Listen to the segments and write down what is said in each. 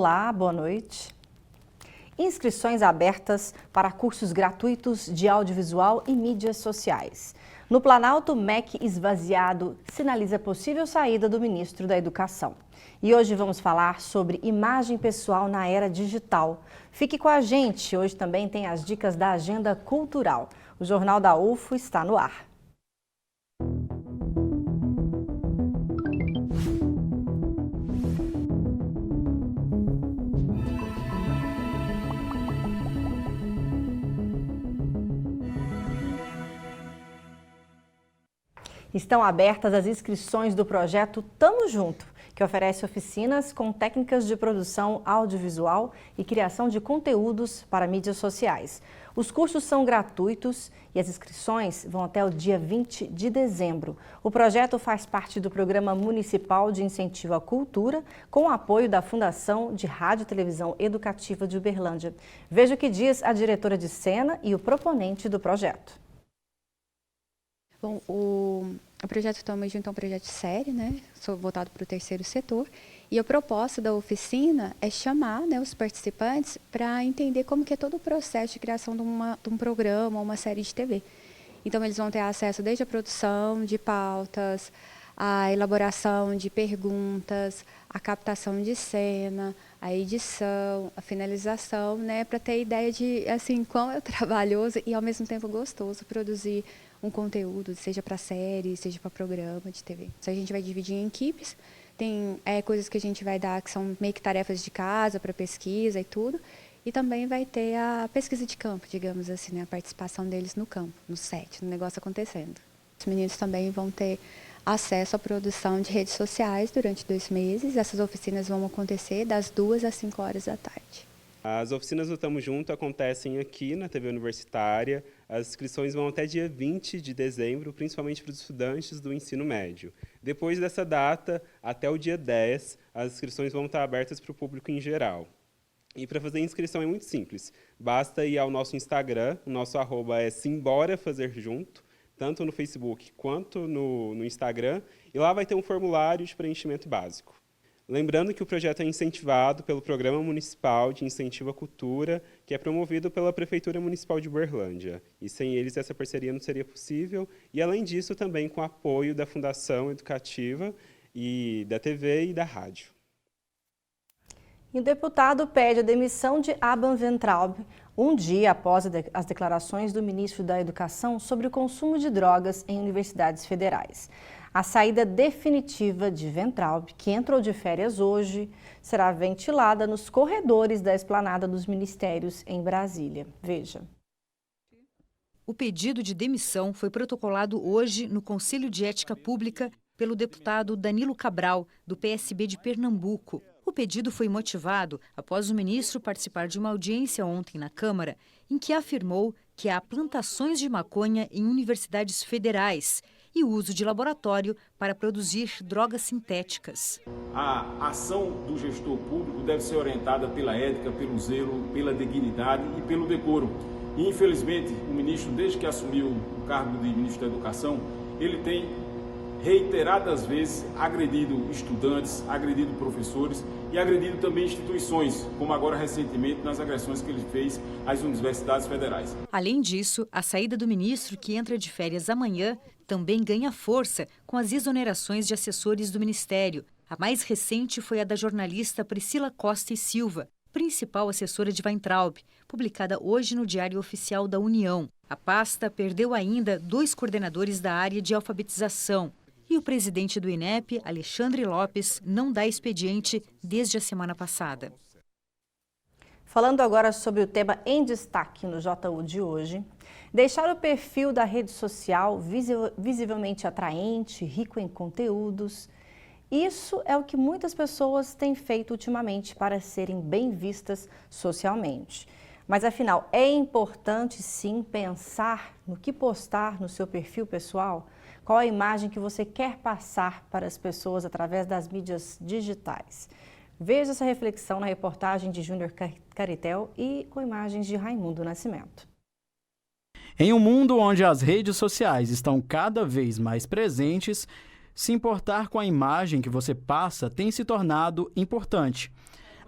Olá, boa noite. Inscrições abertas para cursos gratuitos de audiovisual e mídias sociais. No Planalto, MEC esvaziado sinaliza possível saída do ministro da Educação. E hoje vamos falar sobre imagem pessoal na era digital. Fique com a gente, hoje também tem as dicas da agenda cultural. O Jornal da UFO está no ar. Estão abertas as inscrições do projeto Tamo Junto, que oferece oficinas com técnicas de produção audiovisual e criação de conteúdos para mídias sociais. Os cursos são gratuitos e as inscrições vão até o dia 20 de dezembro. O projeto faz parte do Programa Municipal de Incentivo à Cultura, com o apoio da Fundação de Rádio e Televisão Educativa de Uberlândia. Veja o que diz a diretora de cena e o proponente do projeto. Bom, o projeto Tamo Junto é um projeto sério, né? Sou voltado para o terceiro setor. E a proposta da oficina é chamar, né, os participantes para entender como que é todo o processo de criação de um programa ou uma série de TV. Então, eles vão ter acesso desde a produção de pautas, a elaboração de perguntas, a captação de cena, a edição, a finalização, né? Para ter ideia de, assim, quão é trabalhoso e, ao mesmo tempo, gostoso produzir um conteúdo, seja para série, seja para programa de TV. Isso a gente vai dividir em equipes, tem coisas que a gente vai dar que são meio que tarefas de casa, para pesquisa e tudo, e também vai ter a pesquisa de campo, digamos assim, né? A participação deles no campo, no set, no negócio acontecendo. Os meninos também vão ter acesso à produção de redes sociais durante 2 meses. Essas oficinas vão acontecer das 2 às 5 horas da tarde. As oficinas do Tamo Junto acontecem aqui na TV Universitária. As inscrições vão até dia 20 de dezembro, principalmente para os estudantes do ensino médio. Depois dessa data, até o dia 10, as inscrições vão estar abertas para o público em geral. E para fazer a inscrição é muito simples. Basta ir ao nosso Instagram, o nosso @ é SimboraFazerJunto, tanto no Facebook quanto no Instagram, e lá vai ter um formulário de preenchimento básico. Lembrando que o projeto é incentivado pelo Programa Municipal de Incentivo à Cultura, que é promovido pela Prefeitura Municipal de Uberlândia. E sem eles essa parceria não seria possível. E, além disso, também com apoio da Fundação Educativa, e da TV e da rádio. E o deputado pede a demissão de Aban Weintraub, um dia após as declarações do ministro da Educação sobre o consumo de drogas em universidades federais. A saída definitiva de Weintraub, que entrou de férias hoje, será ventilada nos corredores da esplanada dos ministérios em Brasília. Veja. O pedido de demissão foi protocolado hoje no Conselho de Ética Pública pelo deputado Danilo Cabral, do PSB de Pernambuco. O pedido foi motivado após o ministro participar de uma audiência ontem na Câmara, em que afirmou que há plantações de maconha em universidades federais e o uso de laboratório para produzir drogas sintéticas. A ação do gestor público deve ser orientada pela ética, pelo zelo, pela dignidade e pelo decoro. E, infelizmente, o ministro, desde que assumiu o cargo de ministro da Educação, ele tem reiteradas vezes agredido estudantes, agredido professores e agredido também instituições, como agora recentemente nas agressões que ele fez às universidades federais. Além disso, a saída do ministro, que entra de férias amanhã, também ganha força com as exonerações de assessores do Ministério. A mais recente foi a da jornalista Priscila Costa e Silva, principal assessora de Weintraub, publicada hoje no Diário Oficial da União. A pasta perdeu ainda 2 coordenadores da área de alfabetização. E o presidente do INEP, Alexandre Lopes, não dá expediente desde a semana passada. Falando agora sobre o tema em destaque no JU de hoje, deixar o perfil da rede social visivelmente atraente, rico em conteúdos. Isso é o que muitas pessoas têm feito ultimamente para serem bem vistas socialmente. Mas afinal, é importante sim pensar no que postar no seu perfil pessoal? Qual a imagem que você quer passar para as pessoas através das mídias digitais? Veja essa reflexão na reportagem de Júnior Caritel e com imagens de Raimundo Nascimento. Em um mundo onde as redes sociais estão cada vez mais presentes, se importar com a imagem que você passa tem se tornado importante.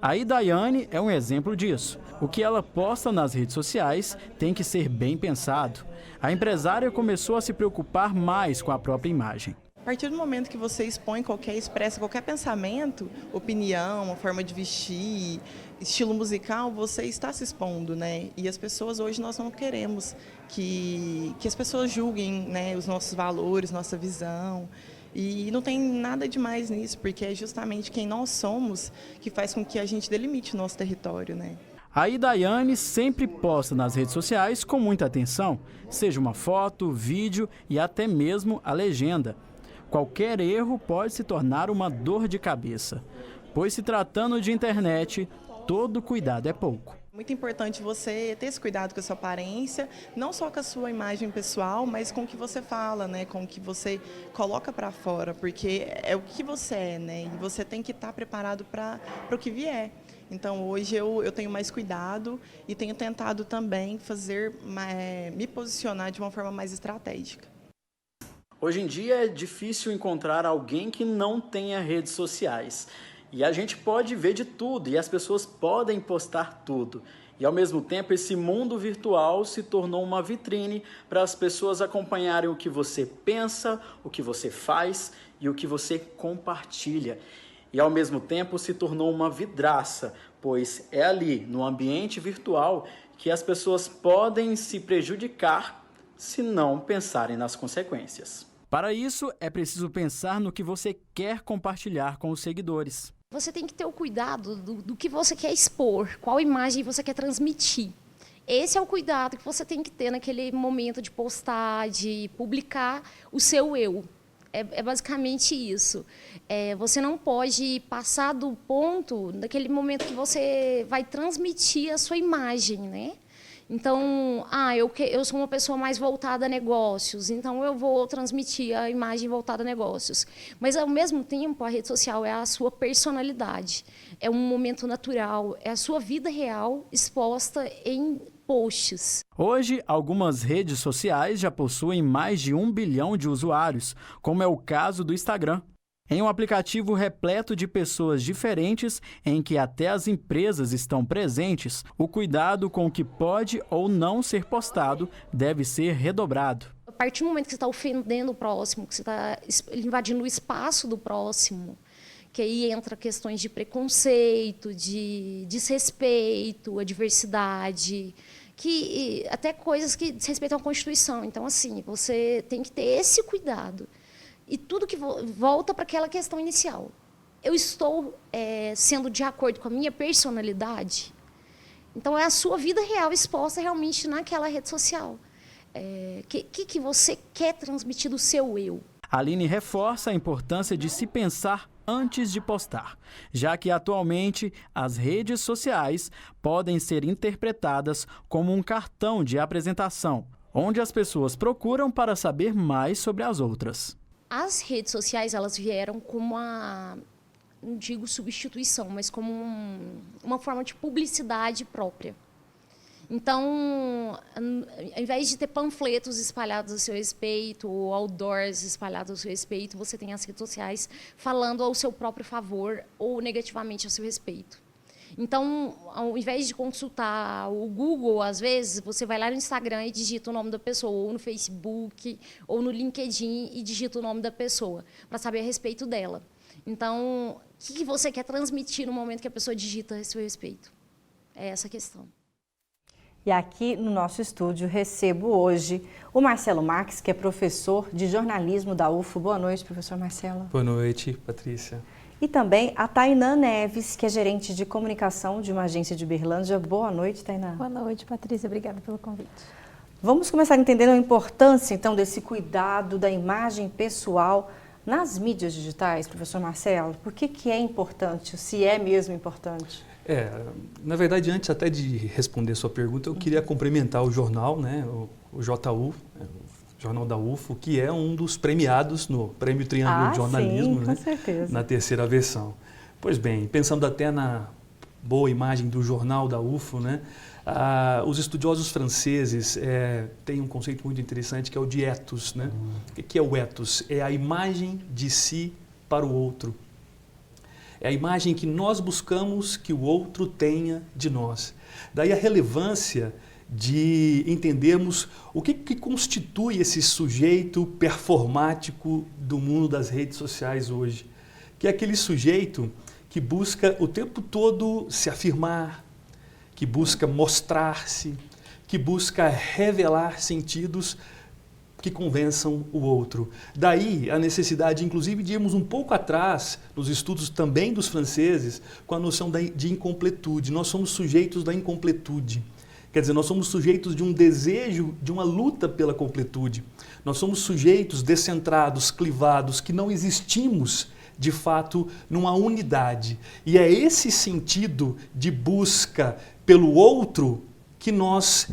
A Idaiane é um exemplo disso. O que ela posta nas redes sociais tem que ser bem pensado. A empresária começou a se preocupar mais com a própria imagem. A partir do momento que você expressa qualquer pensamento, opinião, uma forma de vestir, estilo musical, você está se expondo, né? E as pessoas hoje, nós não queremos que as pessoas julguem, né, os nossos valores, nossa visão. E não tem nada demais nisso, porque é justamente quem nós somos que faz com que a gente delimite o nosso território, né? A Idaiane sempre posta nas redes sociais com muita atenção, seja uma foto, vídeo e até mesmo a legenda. Qualquer erro pode se tornar uma dor de cabeça, pois se tratando de internet, todo cuidado é pouco. Muito importante você ter esse cuidado com a sua aparência, não só com a sua imagem pessoal, mas com o que você fala, né? Com o que você coloca para fora, porque é o que você é, né? E você tem que estar preparado para o que vier. Então, hoje eu tenho mais cuidado e tenho tentado também me posicionar de uma forma mais estratégica. Hoje em dia é difícil encontrar alguém que não tenha redes sociais. E a gente pode ver de tudo e as pessoas podem postar tudo. E ao mesmo tempo esse mundo virtual se tornou uma vitrine para as pessoas acompanharem o que você pensa, o que você faz e o que você compartilha. E ao mesmo tempo se tornou uma vidraça, pois é ali, no ambiente virtual, que as pessoas podem se prejudicar se não pensarem nas consequências. Para isso, é preciso pensar no que você quer compartilhar com os seguidores. Você tem que ter o cuidado do que você quer expor, qual imagem você quer transmitir. Esse é o cuidado que você tem que ter naquele momento de postar, de publicar o seu eu. É basicamente isso. Você não pode passar do ponto, daquele momento que você vai transmitir a sua imagem, né? Então, eu sou uma pessoa mais voltada a negócios, então eu vou transmitir a imagem voltada a negócios. Mas, ao mesmo tempo, a rede social é a sua personalidade, é um momento natural, é a sua vida real exposta em posts. Hoje, algumas redes sociais já possuem mais de 1 bilhão de usuários, como é o caso do Instagram. Em um aplicativo repleto de pessoas diferentes, em que até as empresas estão presentes, o cuidado com o que pode ou não ser postado deve ser redobrado. A partir do momento que você está ofendendo o próximo, que você está invadindo o espaço do próximo, que aí entra questões de preconceito, de desrespeito, a diversidade, até coisas que desrespeitam a Constituição. Então, assim, você tem que ter esse cuidado. E tudo que volta para aquela questão inicial. Eu estou sendo de acordo com a minha personalidade? Então, é a sua vida real exposta realmente naquela rede social. Que você quer transmitir do seu eu? A Aline reforça a importância de se pensar antes de postar, já que atualmente as redes sociais podem ser interpretadas como um cartão de apresentação, onde as pessoas procuram para saber mais sobre as outras. As redes sociais, elas vieram como não digo substituição, mas como uma forma de publicidade própria. Então, ao invés de ter panfletos espalhados a seu respeito, ou outdoors espalhados a seu respeito, você tem as redes sociais falando ao seu próprio favor ou negativamente a seu respeito. Então, ao invés de consultar o Google, às vezes, você vai lá no Instagram e digita o nome da pessoa, ou no Facebook, ou no LinkedIn e digita o nome da pessoa, para saber a respeito dela. Então, o que você quer transmitir no momento que a pessoa digita a seu respeito? É essa a questão. E aqui no nosso estúdio recebo hoje o Marcelo Marques, que é professor de jornalismo da UFO. Boa noite, professor Marcelo. Boa noite, Patrícia. E também a Tainã Neves, que é gerente de comunicação de uma agência de Uberlândia. Boa noite, Tainã. Boa noite, Patrícia. Obrigada pelo convite. Vamos começar entendendo a importância, então, desse cuidado da imagem pessoal nas mídias digitais, professor Marcelo. Por que é importante, se é mesmo importante? Na verdade, antes até de responder a sua pergunta, eu queria cumprimentar o jornal, né, o JU, Jornal da UFO, que é um dos premiados no Prêmio Triângulo de Jornalismo, sim, né, com certeza. na terceira versão. Pois bem, pensando até na boa imagem do Jornal da UFO, né, os estudiosos franceses têm um conceito muito interessante que é o de ethos. Né? O que é o ethos? É a imagem de si para o outro. É a imagem que nós buscamos que o outro tenha de nós. Daí a relevância de entendermos o que constitui esse sujeito performático do mundo das redes sociais hoje. Que é aquele sujeito que busca o tempo todo se afirmar, que busca mostrar-se, que busca revelar sentidos que convençam o outro. Daí a necessidade, inclusive, de irmos um pouco atrás, nos estudos também dos franceses, com a noção de incompletude. Nós somos sujeitos da incompletude. Quer dizer, nós somos sujeitos de um desejo, de uma luta pela completude. Nós somos sujeitos descentrados, clivados, que não existimos, de fato, numa unidade. E é esse sentido de busca pelo outro que nós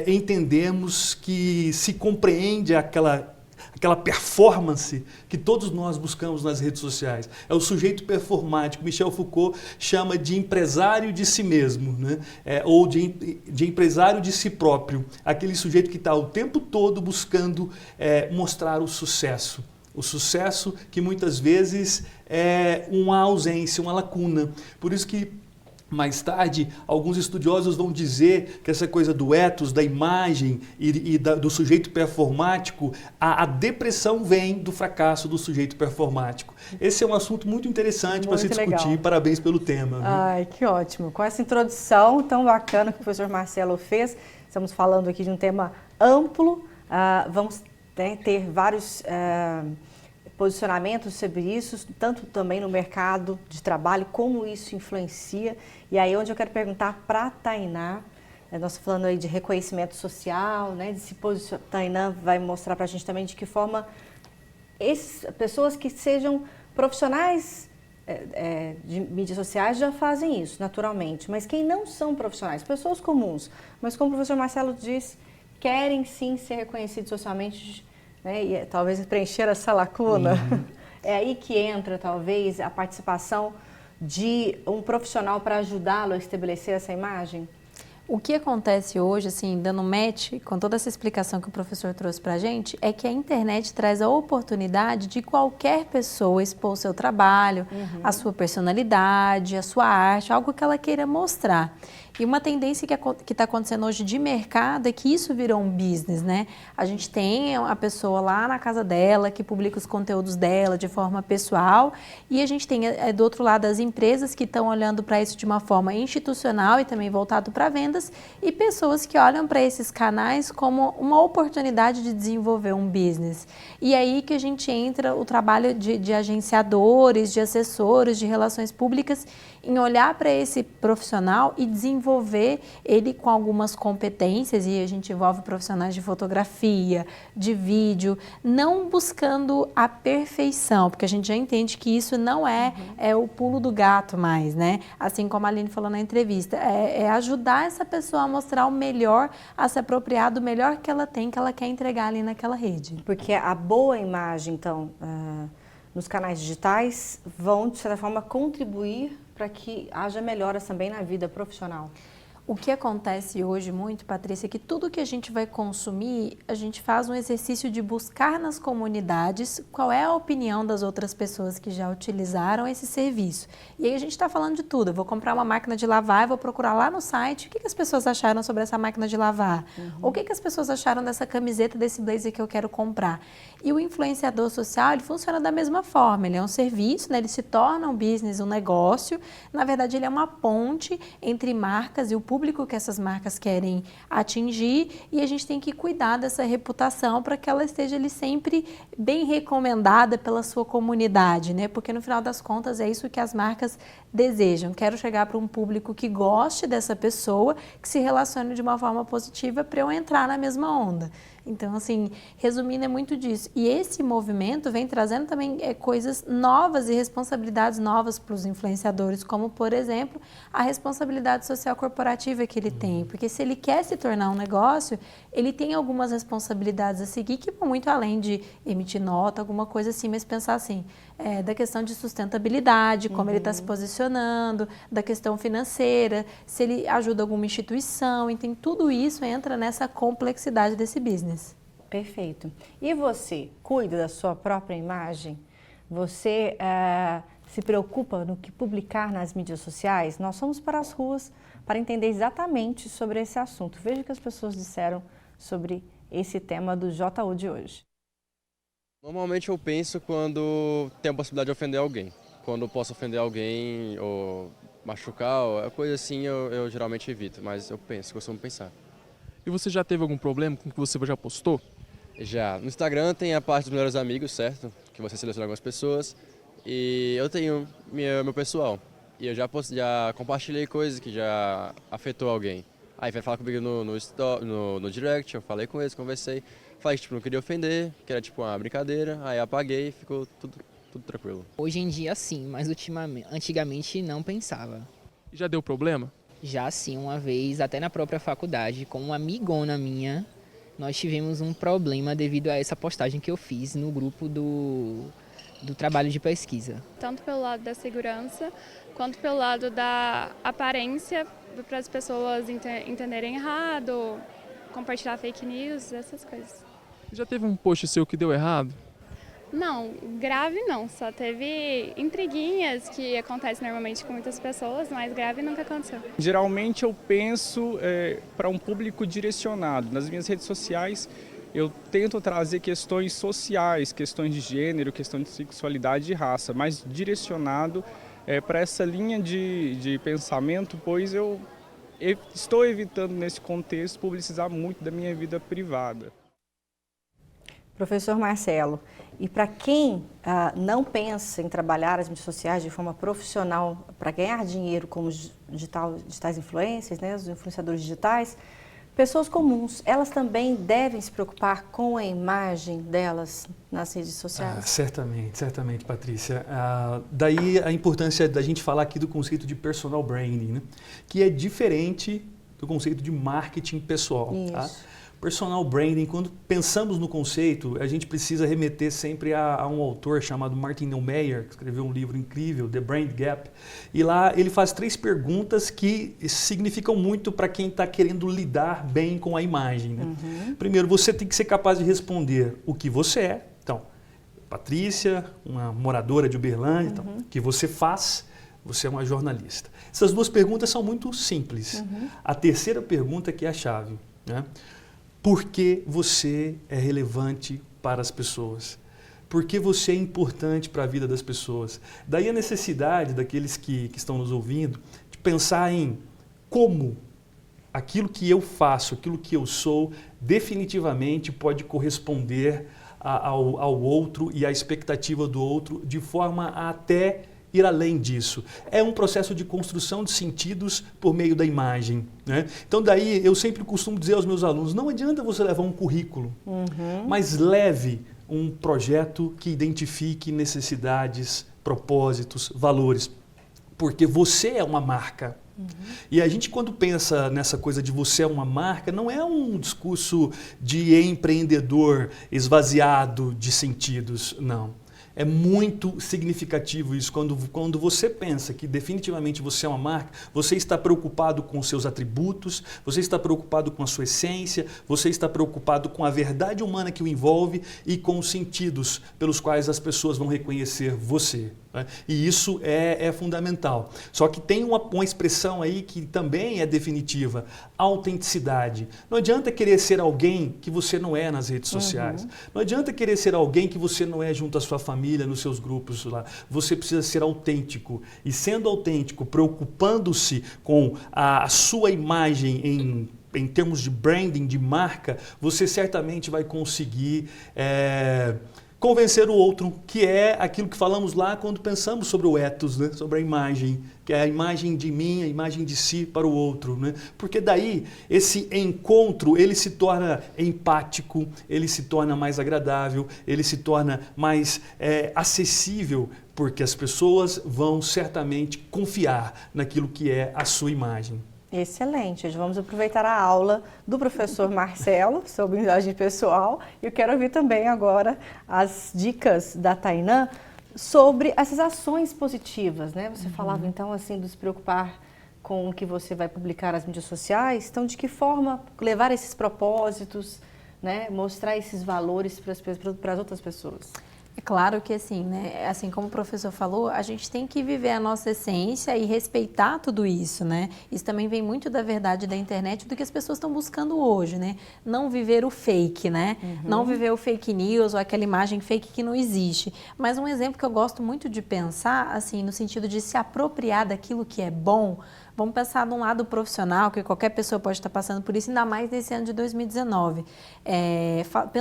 entendemos que se compreende aquela performance que todos nós buscamos nas redes sociais. É o sujeito performático. Michel Foucault chama de empresário de si mesmo, né? Ou de empresário de si próprio. Aquele sujeito que está o tempo todo buscando mostrar o sucesso. O sucesso que muitas vezes é uma ausência, uma lacuna. Por isso que mais tarde, alguns estudiosos vão dizer que essa coisa do ethos, da imagem do sujeito performático, a depressão vem do fracasso do sujeito performático. Esse é um assunto muito interessante para se discutir. Legal. Parabéns pelo tema. Ai, que ótimo. Com essa introdução tão bacana que o professor Marcelo fez, estamos falando aqui de um tema amplo, vamos ter vários posicionamentos sobre isso, tanto também no mercado de trabalho, como isso influencia. E aí onde eu quero perguntar para a Tainá, nós estamos falando aí de reconhecimento social, né, de se posicionar. Tainá vai mostrar para a gente também de que forma pessoas que sejam profissionais de mídias sociais já fazem isso naturalmente, mas quem não são profissionais, pessoas comuns, mas como o professor Marcelo disse, querem sim ser reconhecidos socialmente, né, e talvez preencher essa lacuna. Uhum. É aí que entra, talvez, a participação de um profissional para ajudá-lo a estabelecer essa imagem? O que acontece hoje, assim, dando match com toda essa explicação que o professor trouxe para a gente, é que a internet traz a oportunidade de qualquer pessoa expor o seu trabalho, a sua personalidade, a sua arte, algo que ela queira mostrar. E uma tendência que está acontecendo hoje de mercado é que isso virou um business, né? A gente tem a pessoa lá na casa dela que publica os conteúdos dela de forma pessoal e a gente tem do outro lado as empresas que estão olhando para isso de uma forma institucional e também voltado para vendas e pessoas que olham para esses canais como uma oportunidade de desenvolver um business. E aí que a gente entra o trabalho de agenciadores, de assessores, de relações públicas em olhar para esse profissional e desenvolver ele com algumas competências, e a gente envolve profissionais de fotografia, de vídeo, não buscando a perfeição, porque a gente já entende que isso não é o pulo do gato mais, né? Assim como a Aline falou na entrevista, é ajudar essa pessoa a mostrar o melhor, a se apropriar do melhor que ela tem, que ela quer entregar ali naquela rede. Porque a boa imagem, então, nos canais digitais vão, de certa forma, contribuir para que haja melhoras também na vida profissional. O que acontece hoje muito, Patrícia, é que tudo que a gente vai consumir, a gente faz um exercício de buscar nas comunidades qual é a opinião das outras pessoas que já utilizaram esse serviço. E aí a gente está falando de tudo. Eu vou comprar uma máquina de lavar, eu vou procurar lá no site o que as pessoas acharam sobre essa máquina de lavar. Ou o que as pessoas acharam dessa camiseta, desse blazer que eu quero comprar. E o influenciador social, ele funciona da mesma forma. Ele é um serviço, né? Ele se torna um business, um negócio. Na verdade, ele é uma ponte entre marcas e o público que essas marcas querem atingir, e a gente tem que cuidar dessa reputação para que ela esteja ali sempre bem recomendada pela sua comunidade, né? Porque no final das contas é isso que as marcas desejam. Quero chegar para um público que goste dessa pessoa, que se relacione de uma forma positiva para eu entrar na mesma onda. Então, assim, resumindo, é muito disso. E esse movimento vem trazendo também coisas novas e responsabilidades novas para os influenciadores, como, por exemplo, a responsabilidade social corporativa que ele tem. Porque se ele quer se tornar um negócio, ele tem algumas responsabilidades a seguir que vão muito além de emitir nota, alguma coisa assim, mas pensar assim, da questão de sustentabilidade, como ele está se posicionando, da questão financeira, se ele ajuda alguma instituição, então tudo isso entra nessa complexidade desse business. Perfeito. E você, cuida da sua própria imagem? Você se preocupa no que publicar nas mídias sociais? Nós fomos para as ruas para entender exatamente sobre esse assunto. Veja o que as pessoas disseram sobre esse tema do JU de hoje. Normalmente eu penso quando tem a possibilidade de ofender alguém. Quando eu posso ofender alguém ou machucar, ou coisa assim, eu geralmente evito, mas eu costumo pensar. E você já teve algum problema com o que você já postou? Já. No Instagram tem a parte dos melhores amigos, certo? Que você seleciona algumas pessoas. E eu tenho meu pessoal. E eu já compartilhei coisas que já afetou alguém. Aí vai falar comigo no direct, eu falei com eles, conversei. Falei que tipo, não queria ofender, que era tipo uma brincadeira. Aí apaguei e ficou tudo tranquilo. Hoje em dia sim, mas antigamente não pensava. E já deu problema? Já sim, uma vez, até na própria faculdade, com uma amigona minha, nós tivemos um problema devido a essa postagem que eu fiz no grupo do trabalho de pesquisa. Tanto pelo lado da segurança, quanto pelo lado da aparência, para as pessoas entenderem errado, compartilhar fake news, essas coisas. Já teve um post seu que deu errado? Não, grave não, só teve intriguinhas que acontecem normalmente com muitas pessoas, mas grave nunca aconteceu. Geralmente eu penso para um público direcionado. Nas minhas redes sociais eu tento trazer questões sociais, questões de gênero, questões de sexualidade e raça, mas direcionado para essa linha de pensamento, pois eu estou evitando nesse contexto publicizar muito da minha vida privada. Professor Marcelo, e para quem não pensa em trabalhar as mídias sociais de forma profissional para ganhar dinheiro como digitais influencers, né, os influenciadores digitais, pessoas comuns, elas também devem se preocupar com a imagem delas nas redes sociais? Certamente, Patrícia. Daí a importância da gente falar aqui do conceito de personal branding, né, que é diferente do conceito de marketing pessoal. Isso. Tá? Personal branding, quando pensamos no conceito, a gente precisa remeter sempre a um autor chamado Martin Neumeyer, que escreveu um livro incrível, The Brand Gap, e lá ele faz 3 perguntas que significam muito para quem está querendo lidar bem com a imagem. Né? Primeiro, você tem que ser capaz de responder o que você é. Então, Patrícia, uma moradora de Uberlândia, então, o que você faz? Você é uma jornalista. Essas 2 perguntas são muito simples. A terceira pergunta que é a chave, né? Por que você é relevante para as pessoas? Por que você é importante para a vida das pessoas? Daí a necessidade daqueles que estão nos ouvindo de pensar em como aquilo que eu faço, aquilo que eu sou, definitivamente pode corresponder ao outro e à expectativa do outro, de forma a até ir além disso. É um processo de construção de sentidos por meio da imagem. Né? Então daí eu sempre costumo dizer aos meus alunos, não adianta você levar um currículo, mas leve um projeto que identifique necessidades, propósitos, valores, porque você é uma marca. E a gente, quando pensa nessa coisa de você é uma marca, não é um discurso de empreendedor esvaziado de sentidos, não. É muito significativo isso. Quando você pensa que definitivamente você é uma marca, você está preocupado com os seus atributos, você está preocupado com a sua essência, você está preocupado com a verdade humana que o envolve e com os sentidos pelos quais as pessoas vão reconhecer você. Né? E isso é fundamental. Só que tem uma expressão aí que também é definitiva, autenticidade. Não adianta querer ser alguém que você não é nas redes sociais. Não adianta querer ser alguém que você não é junto à sua família, nos seus grupos lá. Você precisa ser autêntico. E sendo autêntico, preocupando-se com a sua imagem em termos de branding, de marca, você certamente vai conseguir convencer o outro, que é aquilo que falamos lá quando pensamos sobre o ethos, né? Sobre a imagem, que é a imagem de mim, a imagem de si para o outro. Né? Porque daí esse encontro ele se torna empático, ele se torna mais agradável, ele se torna mais acessível, porque as pessoas vão certamente confiar naquilo que é a sua imagem. Excelente. Hoje vamos aproveitar a aula do professor Marcelo sobre imagem pessoal. E eu quero ouvir também agora as dicas da Tainã sobre essas ações positivas, né? Você falava então assim de se preocupar com o que você vai publicar nas mídias sociais. Então, de que forma levar esses propósitos, né? Mostrar esses valores para as outras pessoas? É claro que assim, né? Assim como o professor falou, a gente tem que viver a nossa essência e respeitar tudo isso, né? Isso também vem muito da verdade da internet, do que as pessoas estão buscando hoje, né? Não viver o fake, né? Não viver o fake news ou aquela imagem fake que não existe. Mas um exemplo que eu gosto muito de pensar, assim, no sentido de se apropriar daquilo que é bom. Vamos pensar num lado profissional, que qualquer pessoa pode estar passando por isso, ainda mais nesse ano de 2019.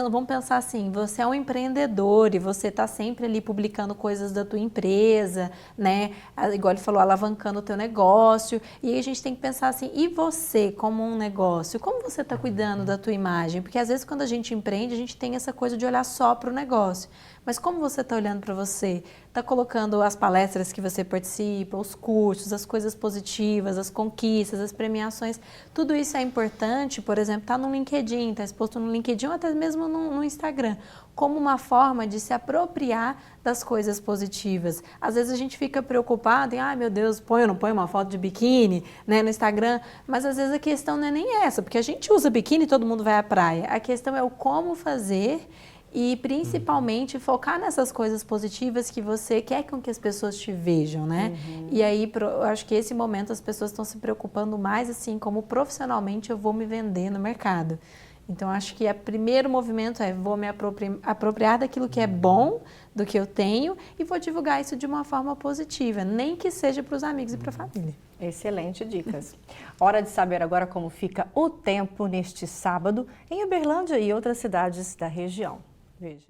Vamos pensar assim, você é um empreendedor e você está sempre ali publicando coisas da tua empresa, né? Igual ele falou, alavancando o teu negócio. E aí a gente tem que pensar assim, e você como um negócio? Como você está cuidando da tua imagem? Porque às vezes quando a gente empreende, a gente tem essa coisa de olhar só para o negócio. Mas como você está olhando para você? Está colocando as palestras que você participa, os cursos, as coisas positivas, as conquistas, as premiações. Tudo isso é importante, por exemplo, está no LinkedIn, está exposto no LinkedIn ou até mesmo no Instagram, como uma forma de se apropriar das coisas positivas. Às vezes a gente fica preocupado em, ai meu Deus, põe ou não põe uma foto de biquíni, né, no Instagram, mas às vezes a questão não é nem essa, porque a gente usa biquíni e todo mundo vai à praia. A questão é o como fazer e principalmente focar nessas coisas positivas que você quer com que as pessoas te vejam, né? E aí, eu acho que esse momento as pessoas estão se preocupando mais assim, como profissionalmente eu vou me vender no mercado. Então, acho que o primeiro movimento é vou me apropriar daquilo que é bom, do que eu tenho, e vou divulgar isso de uma forma positiva, nem que seja para os amigos e para a família. Excelente dicas. Hora de saber agora como fica o tempo neste sábado em Uberlândia e outras cidades da região. Veja.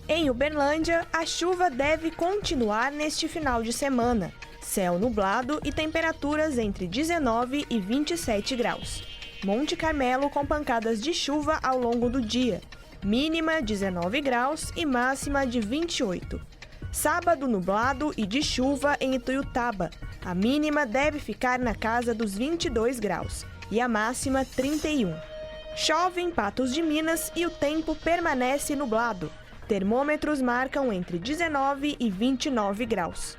Em Uberlândia, a chuva deve continuar neste final de semana. Céu nublado e temperaturas entre 19 e 27 graus. Monte Carmelo com pancadas de chuva ao longo do dia. Mínima 19 graus e máxima de 28. Sábado nublado e de chuva em Ituiutaba. A mínima deve ficar na casa dos 22 graus e a máxima 31. Chove em Patos de Minas e o tempo permanece nublado. Termômetros marcam entre 19 e 29 graus.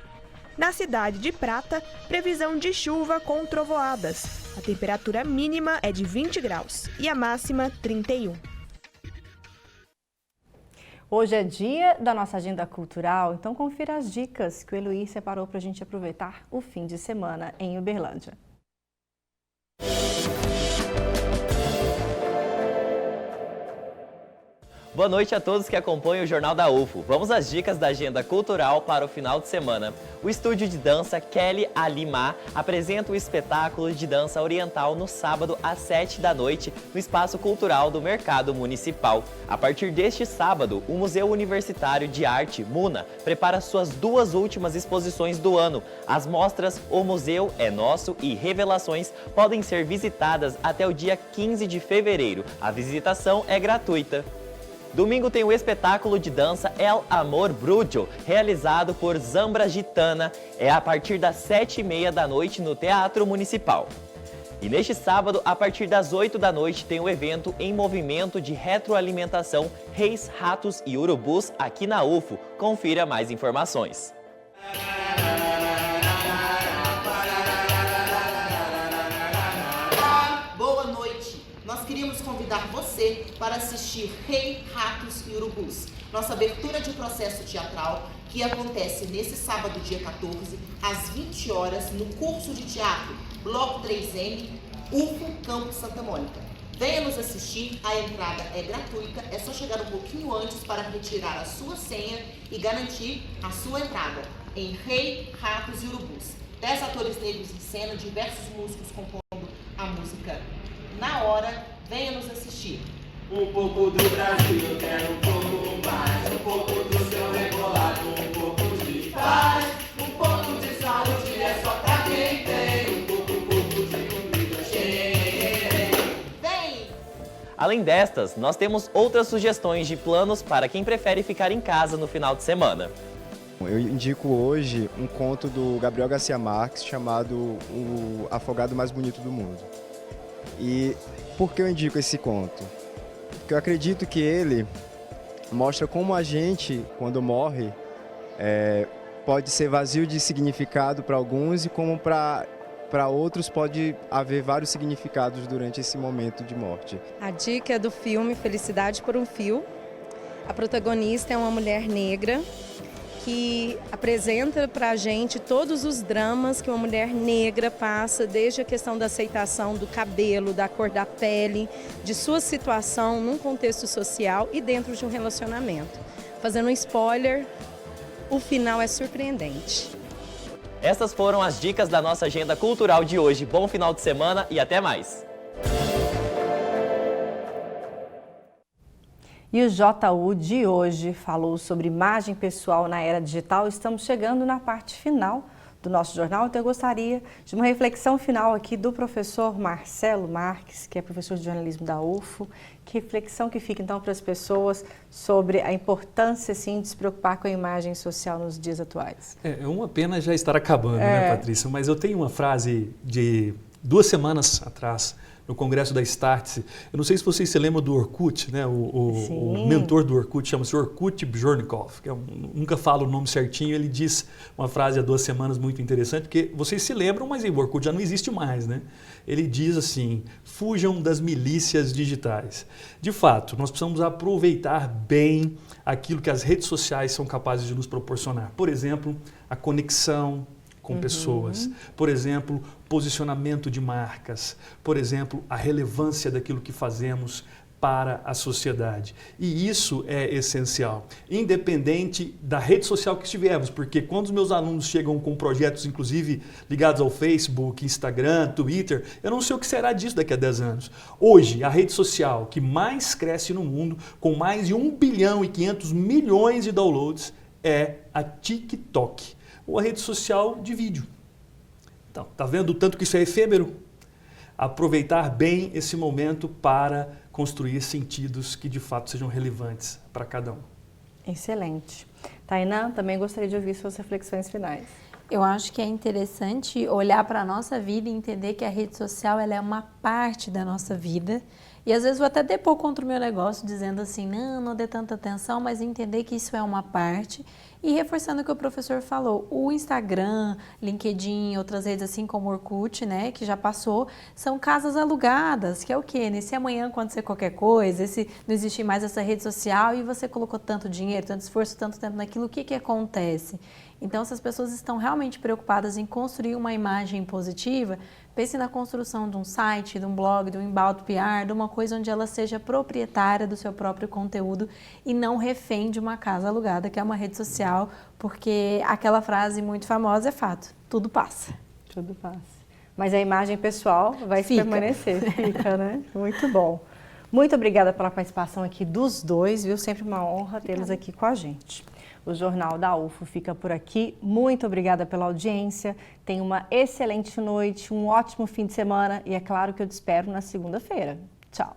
Na cidade de Prata, previsão de chuva com trovoadas. A temperatura mínima é de 20 graus e a máxima 31. Hoje é dia da nossa agenda cultural, então confira as dicas que o Eloy separou para a gente aproveitar o fim de semana em Uberlândia. Boa noite a todos que acompanham o Jornal da UFO. Vamos às dicas da agenda cultural para o final de semana. O estúdio de dança Kelly Alimá apresenta o espetáculo de dança oriental no sábado às 7 da noite no Espaço Cultural do Mercado Municipal. A partir deste sábado, o Museu Universitário de Arte, MUNA, prepara suas 2 últimas exposições do ano. As mostras O Museu é Nosso e Revelações podem ser visitadas até o dia 15 de fevereiro. A visitação é gratuita. Domingo tem o espetáculo de dança El Amor Brujo, realizado por Zambra Gitana. É a partir das 7h30 da noite no Teatro Municipal. E neste sábado, a partir das 8 da noite, tem o evento Em Movimento de Retroalimentação Reis, Ratos e Urubus aqui na UFO. Confira mais informações. Nós queríamos convidar você para assistir Rei, Ratos e Urubus, nossa abertura de processo teatral que acontece nesse sábado, dia 14, às 20 horas, no curso de teatro Bloco 3M, UFO Campo Santa Mônica. Venha nos assistir, a entrada é gratuita, é só chegar um pouquinho antes para retirar a sua senha e garantir a sua entrada em Rei, Ratos e Urubus. 10 atores negros em cena, diversos músicos compondo a música na hora. Venha nos assistir. Um pouco do Brasil, eu quero um pouco mais. Um pouco do seu rebolado, um pouco de paz. Um pouco de saúde é só pra quem tem. Um pouco de comida cheia. Vem! Além destas, nós temos outras sugestões de planos para quem prefere ficar em casa no final de semana. Eu indico hoje um conto do Gabriel Garcia Marques chamado O Afogado Mais Bonito do Mundo. E por que eu indico esse conto? Porque eu acredito que ele mostra como a gente, quando morre, pode ser vazio de significado para alguns e como para para outros pode haver vários significados durante esse momento de morte. A dica é do filme Felicidade por um Fio. A protagonista é uma mulher negra que apresenta para a gente todos os dramas que uma mulher negra passa, desde a questão da aceitação do cabelo, da cor da pele, de sua situação num contexto social e dentro de um relacionamento. Fazendo um spoiler, o final é surpreendente. Essas foram as dicas da nossa agenda cultural de hoje. Bom final de semana e até mais! E o JU de hoje falou sobre imagem pessoal na era digital. Estamos chegando na parte final do nosso jornal, então eu gostaria de uma reflexão final aqui do professor Marcelo Marques, que é professor de jornalismo da UFO. Que reflexão que fica então para as pessoas sobre a importância assim, de se preocupar com a imagem social nos dias atuais? É uma pena já estar acabando, né, Patrícia? Mas eu tenho uma frase de 2 semanas atrás, no congresso da Startse. Eu não sei se vocês se lembram do Orkut, né? O mentor do Orkut chama-se Orkut Bjornkov, que nunca falo o nome certinho, ele diz uma frase há 2 semanas muito interessante, porque vocês se lembram, mas o Orkut já não existe mais, né? Ele diz assim, fujam das milícias digitais. De fato, nós precisamos aproveitar bem aquilo que as redes sociais são capazes de nos proporcionar. Por exemplo, a conexão com pessoas, por exemplo, posicionamento de marcas, por exemplo, a relevância daquilo que fazemos para a sociedade. E isso é essencial, independente da rede social que estivermos, porque quando os meus alunos chegam com projetos, inclusive, ligados ao Facebook, Instagram, Twitter, eu não sei o que será disso daqui a 10 anos. Hoje, a rede social que mais cresce no mundo, com mais de 1 bilhão e 500 milhões de downloads, é a TikTok, ou a rede social de vídeo. Então, tá vendo o tanto que isso é efêmero? Aproveitar bem esse momento para construir sentidos que de fato sejam relevantes para cada um. Excelente. Tainá, também gostaria de ouvir suas reflexões finais. Eu acho que é interessante olhar para a nossa vida e entender que a rede social ela é uma parte da nossa vida. E às vezes vou até depor contra o meu negócio, dizendo assim, não dê tanta atenção, mas entender que isso é uma parte. E reforçando o que o professor falou, o Instagram, LinkedIn, outras redes assim como o Orkut, né, que já passou, são casas alugadas, que é o quê? Se amanhã acontecer qualquer coisa, se não existir mais essa rede social e você colocou tanto dinheiro, tanto esforço, tanto tempo naquilo, o que acontece? Então, se as pessoas estão realmente preocupadas em construir uma imagem positiva, pense na construção de um site, de um blog, de um inbound PR, de uma coisa onde ela seja proprietária do seu próprio conteúdo e não refém de uma casa alugada, que é uma rede social, porque aquela frase muito famosa é fato, tudo passa. Tudo passa. Mas a imagem pessoal vai permanecer, fica, né? Muito bom. Muito obrigada pela participação aqui dos dois, viu? Sempre uma honra tê-los aqui com a gente. O Jornal da UFO fica por aqui. Muito obrigada pela audiência. Tenha uma excelente noite, um ótimo fim de semana e é claro que eu te espero na segunda-feira. Tchau.